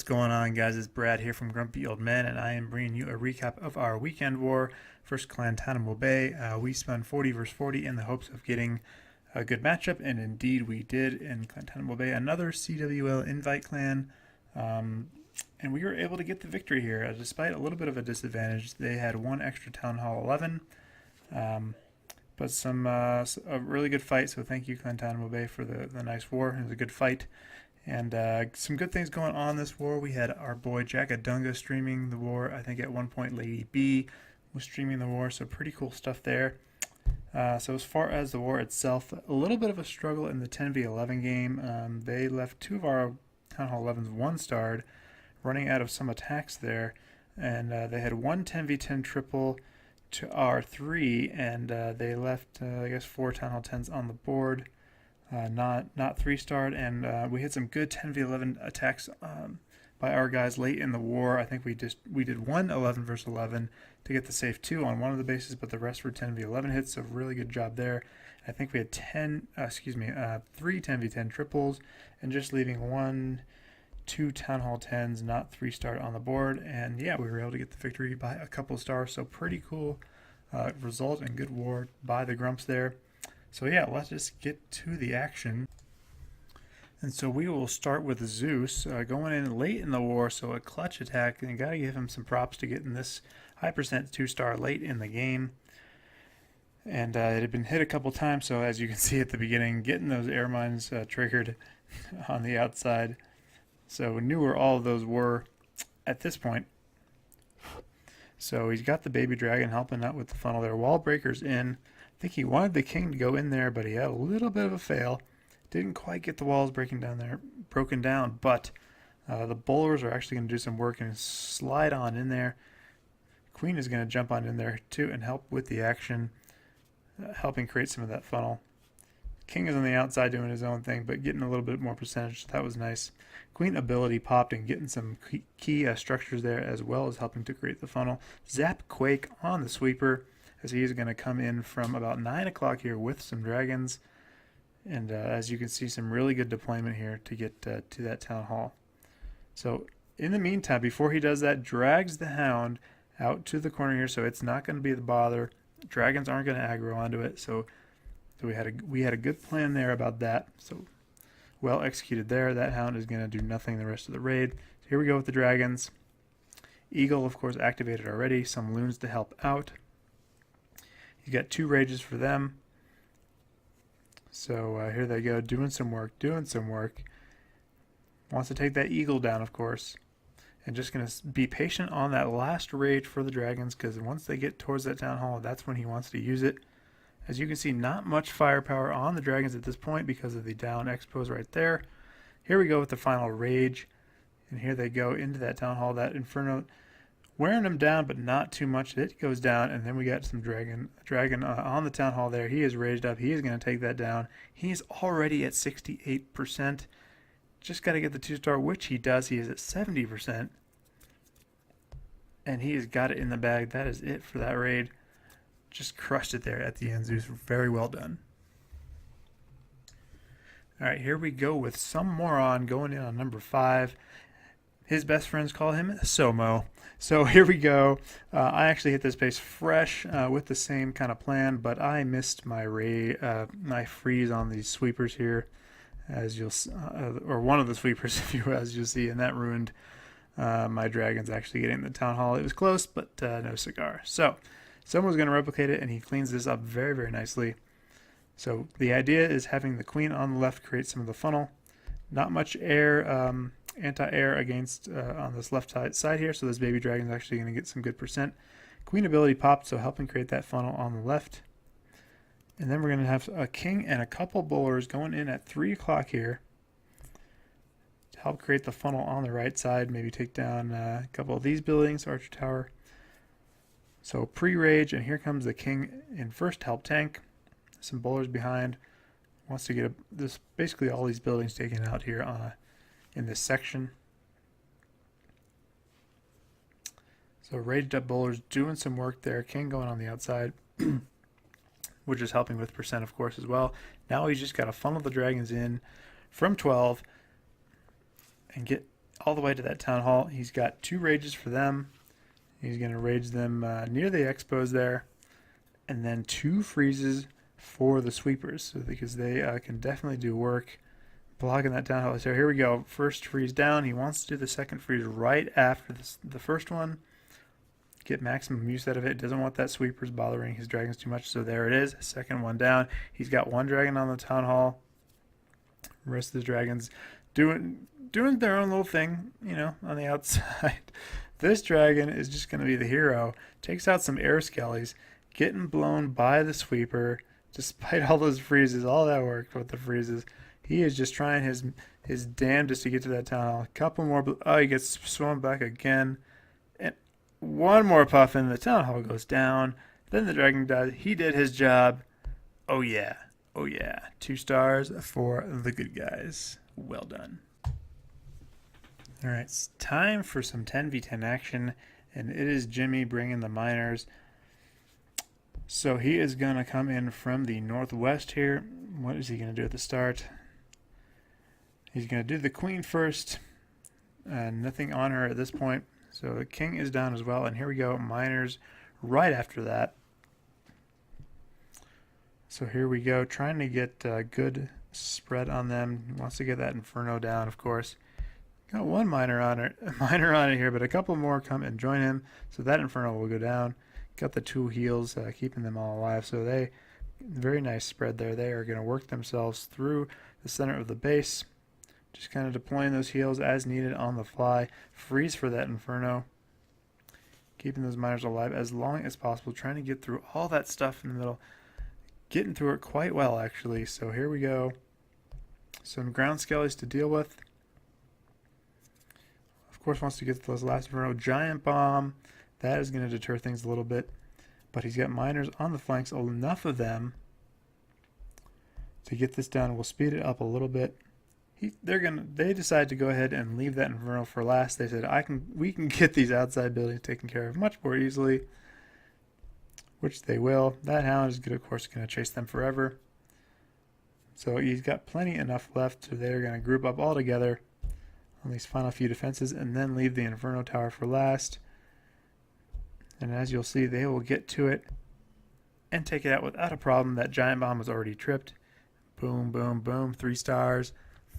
What's going on, guys? It's Brad here from Grumpy Old Men, and I am bringing you a recap of our weekend war versus Clantanemo Bay. We spun 40 versus 40 in the hopes of getting a good matchup, and indeed we did in Clantanemo Bay. Another CWL invite clan, and we were able to get the victory here, despite a little bit of a disadvantage. They had one extra Town Hall 11, but a really good fight, so thank you, Clantanemo Bay, for the nice war. It was a good fight. And some good things going on this war. We had our boy Jackadunga streaming the war. I think at one point Lady B was streaming the war, so pretty cool stuff there. So as far as the war itself, a little bit of a struggle in the 10v11 game. They left two of our Town Hall 11s one-starred, running out of some attacks there. And they had one 10v10 triple to R3, and they left, I guess, 4 Town Hall 10s on the board. Not 3-starred, and we had some good 10v11 attacks by our guys late in the war. I think we did one 11 versus 11 to get the safe 2 on one of the bases, but the rest were 10v11 hits, so really good job there. I think we had 3 10v10 triples, and just leaving 2 Town Hall 10s, not 3-starred on the board, and yeah, we were able to get the victory by a couple stars, so pretty cool result and good war by the Grumps there. So yeah, let's just get to the action. And so we will start with Zeus going in late in the war, so a clutch attack, and you gotta give him some props to getting this high percent 2-star late in the game. And it had been hit a couple times, so as you can see at the beginning, getting those air mines triggered on the outside. So we knew where all of those were at this point. So he's got the baby dragon helping out with the funnel there. Wall breakers in. I think he wanted the king to go in there, but he had a little bit of a fail. Didn't quite get the walls broken down, but the bowlers are actually going to do some work and slide on in there. Queen is going to jump on in there too and help with the action, helping create some of that funnel. King is on the outside doing his own thing, but getting a little bit more percentage. That was nice. Queen ability popped and getting some key structures there, as well as helping to create the funnel. Zap Quake on the sweeper, as he is going to come in from about 9 o'clock here with some dragons. And as you can see, some really good deployment here to get to that town hall. So in the meantime, before he does that, drags the hound out to the corner here, so it's not going to be the bother. Dragons aren't going to aggro onto it, so we had a good plan there about that. So well executed there. That hound is going to do nothing the rest of the raid. So here we go with the dragons. Eagle, of course, activated already. Some loons to help out. You got 2 rages for them. So here they go, doing some work. Wants to take that eagle down, of course. And just going to be patient on that last rage for the dragons, because once they get towards that town hall, that's when he wants to use it. As you can see, not much firepower on the dragons at this point because of the down expos right there. Here we go with the final rage. And here they go into that town hall. That inferno wearing him down, but not too much. It goes down, and then we got some dragon on the town hall there. He is raged up. He is going to take that down. He's already at 68%. Just got to get the 2-star, which he does. He is at 70%. And he has got it in the bag. That is it for that raid. Just crushed it there at the end, Zeus. Very well done. All right, here we go with some moron going in on number 5. His best friends call him Somos. So here we go. I actually hit this base fresh with the same kind of plan, but I missed my my freeze on these sweepers here, as you'll or one of the sweepers, as you'll see, and that ruined my dragons actually getting the town hall. It was close, but no cigar. So someone's going to replicate it, and he cleans this up very, very nicely. So the idea is having the queen on the left create some of the funnel. Not much air. Anti-air against on this left side here, so this baby dragon is actually going to get some good percent. Queen ability popped, so helping create that funnel on the left. And then we're going to have a king and a couple bowlers going in at 3 o'clock here to help create the funnel on the right side, maybe take down a couple of these buildings, Archer Tower. So pre-rage, and here comes the king in first help tank. Some bowlers behind. Wants to get this basically all these buildings taken out here in this section. So raged up bowlers doing some work there. King going on the outside, which is helping with percent, of course, as well. Now he's just got to funnel the dragons in from 12 and get all the way to that town hall. He's got 2 rages for them. He's going to rage them near the expos there. And then 2 freezes for the sweepers, so because they can definitely do work blocking that town hall. So here we go. First freeze down. He wants to do the second freeze right after the first one. Get maximum use out of it. Doesn't want that sweepers bothering his dragons too much. So there it is. Second one down. He's got 1 dragon on the town hall. The rest of the dragons doing their own little thing, you know, on the outside. This dragon is just going to be the hero. Takes out some air skellies, getting blown by the sweeper. Despite all those freezes, all that worked with the freezes. He is just trying his damnedest to get to that town hall. A couple more. Oh, he gets swung back again. And 1 more puff and the town hall goes down. Then the dragon dies. He did his job. Oh yeah. Oh yeah. 2 stars for the good guys. Well done. Alright, it's time for some 10v10 action. And it is Jimmy bringing the miners. So he is going to come in from the northwest here. What is he going to do at the start? He's going to do the queen first. Nothing on her at this point. So the king is down as well. And here we go, miners right after that. So here we go, trying to get a good spread on them. He wants to get that inferno down, of course. Got 1 miner on it here, but a couple more come and join him. So that inferno will go down. Got the 2 heals, keeping them all alive. So very nice spread there. They are going to work themselves through the center of the base. Just kind of deploying those heals as needed on the fly. Freeze for that inferno. Keeping those miners alive as long as possible. Trying to get through all that stuff in the middle. Getting through it quite well, actually. So here we go. Some ground skellies to deal with. Of course, wants to get to those last inferno. Giant bomb. That is going to deter things a little bit. But he's got miners on the flanks. Enough of them to get this down. We'll speed it up a little bit. They decide to go ahead and leave that inferno for last. They said, we can get these outside buildings taken care of much more easily. Which they will. That hound is good, of course, going to chase them forever. So he's got plenty enough left, so they're going to group up all together on these final few defenses and then leave the Inferno Tower for last. And as you'll see, they will get to it and take it out without a problem. That giant bomb was already tripped. Boom, boom, boom. 3 stars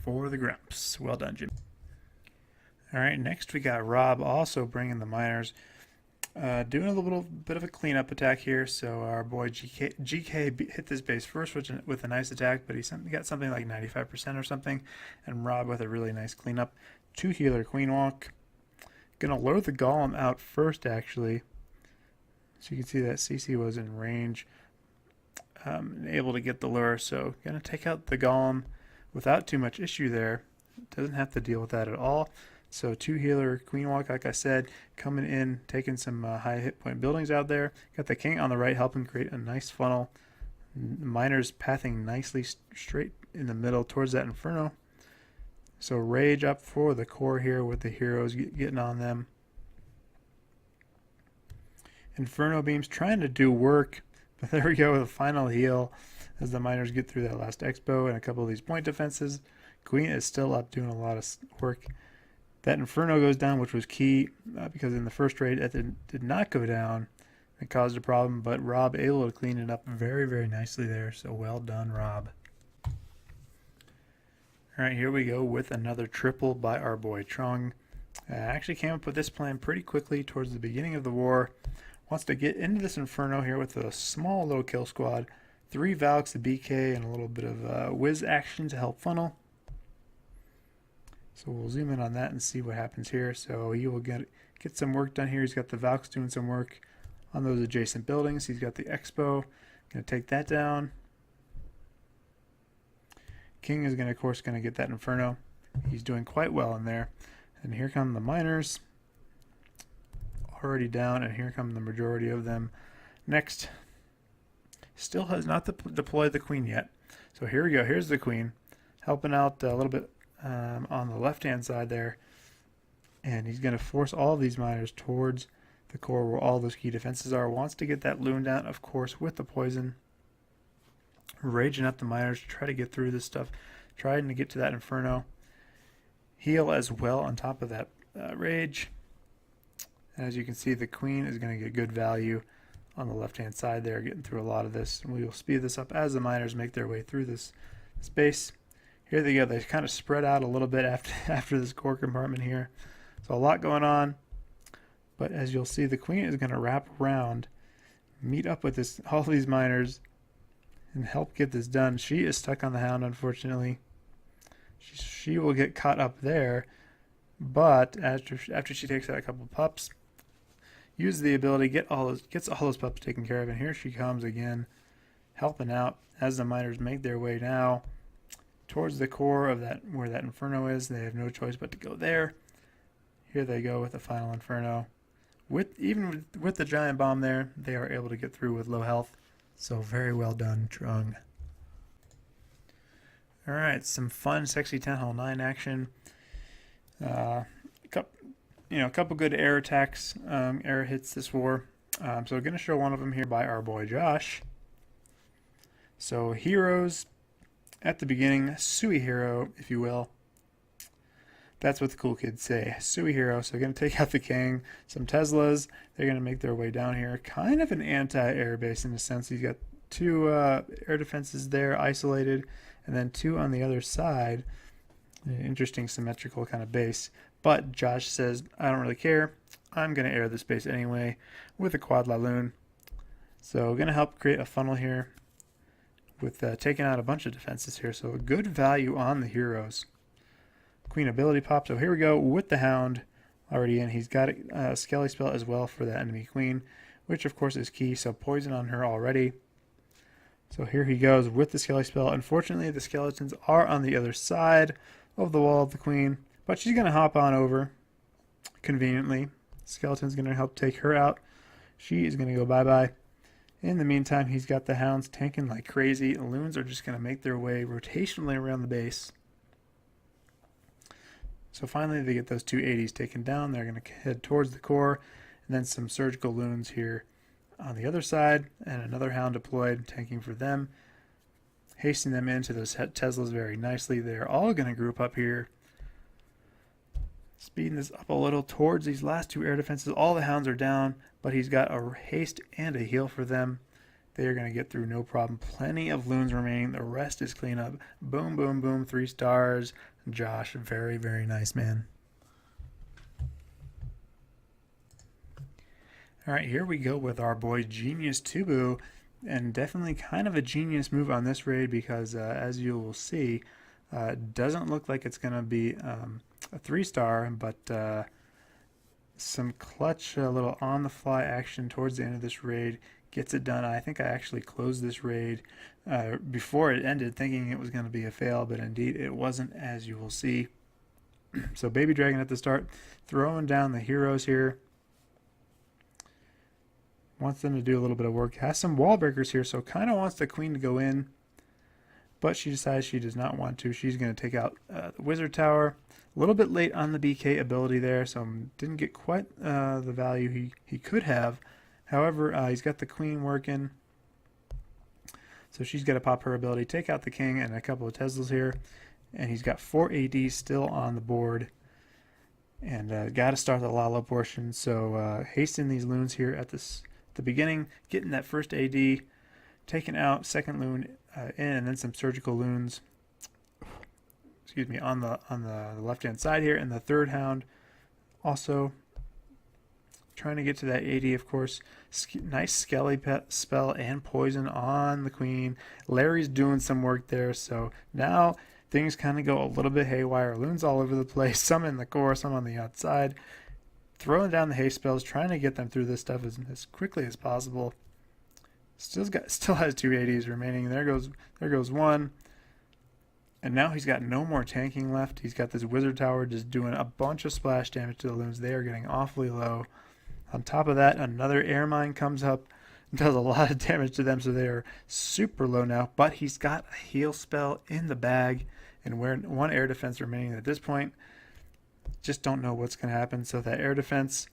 for the Grumps. Well done, Jim. All right, next we got Rob also bringing the miners. Doing a little bit of a cleanup attack here. So our boy GK hit this base first with a nice attack, but he got something like 95% or something. And Rob with a really nice cleanup. 2 healer queen walk. Gonna lure the golem out first, actually. So you can see that CC was in range, able to get the lure. So gonna take out the golem without too much issue there. Doesn't have to deal with that at all. So 2 healer queen walk, like I said, coming in, taking some high hit point buildings out there. Got the king on the right, helping create a nice funnel. Miners pathing nicely straight in the middle towards that inferno. So rage up for the core here with the heroes getting on them. Inferno beams trying to do work, but there we go with a final heal as the miners get through that last expo and a couple of these point defenses. Queen is still up doing a lot of work. That Inferno goes down, which was key because in the first raid it did not go down. It caused a problem, but Rob able to clean it up very, very nicely there. So well done, Rob. All right, here we go with another triple by our boy Trung. Actually came up with this plan pretty quickly towards the beginning of the war. Wants to get into this Inferno here with a small little kill squad. 3 Valks, a BK, and a little bit of whiz action to help funnel. So we'll zoom in on that and see what happens here. So he will get some work done here. He's got the Valks doing some work on those adjacent buildings. He's got the Expo. Going to take that down. King is of course going to get that Inferno. He's doing quite well in there. And here come the miners. Already down, and here come the majority of them. Next. Still has not deployed the queen yet. So here we go. Here's the queen. Helping out a little bit on the left-hand side there. And he's going to force all of these miners towards the core where all those key defenses are. Wants to get that loon down, of course, with the poison. Raging up the miners to try to get through this stuff. Trying to get to that Inferno. heal as well on top of that rage. As you can see, the queen is going to get good value on the left-hand side there, getting through a lot of this. And we will speed this up as the miners make their way through this space. Here they go. They kind of spread out a little bit after this core compartment here. So a lot going on. But as you'll see, the queen is going to wrap around, meet up with all these miners, and help get this done. She is stuck on the hound, unfortunately. She will get caught up there, but after she takes out a couple pups, uses the ability, gets all those pups taken care of, and here she comes again, helping out as the miners make their way now towards the core of where that inferno is. They have no choice but to go there. Here they go with the final inferno. Even with the giant bomb there, they are able to get through with low health. So very well done, Trung. All right, some fun, sexy 10 Hall 9 action. A couple good air attacks, air hits this war. So we're going to show one of them here by our boy Josh. So heroes at the beginning, Sui hero, if you will. That's what the cool kids say, Sui hero. So going to take out the king, some Teslas. They're going to make their way down here. Kind of an anti-air base in a sense. He's got two air defenses there, isolated, and then two on the other side. An interesting symmetrical kind of base. But Josh says, I don't really care. I'm going to air this base anyway with a quad Laloon. So going to help create a funnel here with taking out a bunch of defenses here. So a good value on the heroes. Queen ability pop. So here we go with the hound already in. He's got a Skelly spell as well for the enemy queen, which of course is key. So poison on her already. So here he goes with the Skelly spell. Unfortunately, the skeletons are on the other side of the wall of the queen, but she's going to hop on over conveniently. Skeleton's going to help take her out. She is going to go bye-bye. In the meantime, he's got the hounds tanking like crazy. The loons are just going to make their way rotationally around the base. So finally, they get those two 80s taken down. They're going to head towards the core, and then some surgical loons here on the other side, and another hound deployed, tanking for them, hastening them into those Teslas very nicely. They're all going to group up here, speeding this up a little towards these last two air defenses. All the hounds are down, but he's got a haste and a heal for them. They are going to get through no problem. Plenty of loons remaining. The rest is cleanup. Boom, boom, boom. 3 stars. Josh, very, very nice, man. All right, here we go with our boy Genius Tubu. And definitely kind of a genius move on this raid because, as you will see, it doesn't look like it's going to be a 3-star, but some clutch, little on-the-fly action towards the end of this raid gets it done. I think I actually closed this raid before it ended thinking it was going to be a fail, but indeed it wasn't, as you will see. So Baby Dragon at the start, throwing down the heroes here. Wants them to do a little bit of work. Has some wall breakers here, so kind of wants the queen to go in, but she decides she does not want to. She's going to take out the wizard tower. A little bit late on the BK ability there, so didn't get quite the value he could have. However, he's got the queen working, so she's got to pop her ability, take out the king and a couple of Teslas here, and he's got 4 ADs still on the board, and got to start the Lalo portion. So hastening these loons here at the beginning, getting that first AD, taking out second loon in, and then some surgical loons. Excuse me, on the left hand side here, and the third hound also trying to get to that 80, of course. Nice Skelly spell and poison on the queen. Larry's doing some work there, so now things kind of go a little bit haywire. Loons all over the place, some in the core, some on the outside. Throwing down the haste spells, trying to get them through this stuff as quickly as possible. Still has 2 80s remaining. There goes one. And now he's got no more tanking left. He's got this wizard tower just doing a bunch of splash damage to the loons. They are getting awfully low. On top of that, another air mine comes up and does a lot of damage to them, so they are super low now. But he's got a heal spell in the bag, and we're 1 air defense remaining at this point. Just don't know what's going to happen. So that air defense,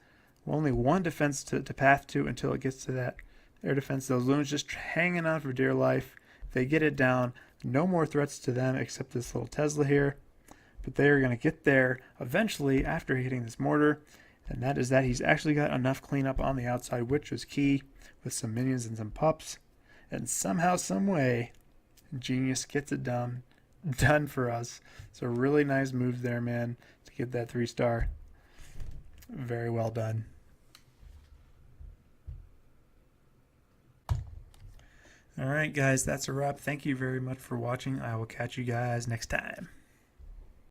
only 1 defense to path to until it gets to that air defense. Those loons just hanging on for dear life. If they get it down, no more threats to them except this little Tesla here. but they are going to get there eventually after hitting this mortar, and that is that he's actually got enough cleanup on the outside, which was key, with some minions and some pups, and somehow, some way, Genius gets it done for us. So really nice move there, man, to get that 3-star. Very well done. All right, guys, that's a wrap. Thank you very much for watching. I will catch you guys next time.